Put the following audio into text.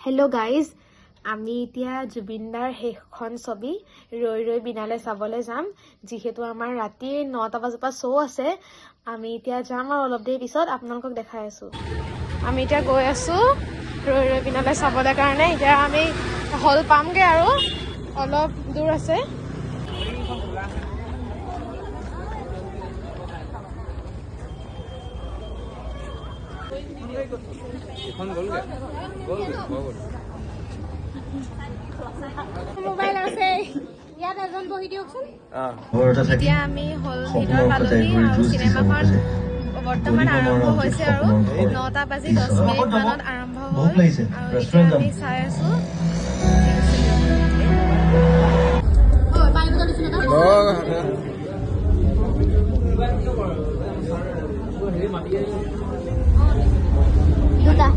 hello guys আমি এতিয়া জুবিনদাৰ সেইখন ছবি ৰৈ ৰৈ বিনালে চাবলৈ যাম যিহেতু আমাৰ ৰাতি 9টা বজাৰ পৰা শ্ব' আছে আমি এতিয়া যাম আৰু অলপ দেৰি পিছত আপোনালোকক দেখাই আছো আমি এতিয়া গৈ আছো ৰৈ ৰৈ বিনালে চাবলৈ কাৰণে এতিয়া আমি হল পামগে আৰু অলপ দূৰ আছে এখন গলগে মোবাইল আছে ইয়াত এজন বহি দিয়কচোন ঘৰতে থাকি এতিয়া আমি হল ভিতৰ পালোহি আৰু চিনেমাখন বৰ্তমান আৰম্ভ হৈছে আৰু 9টা বাজি 10 মিনিট মানত আৰম্ভ হ'ল আৰু এতিয়া আমি চাই আছো দুটা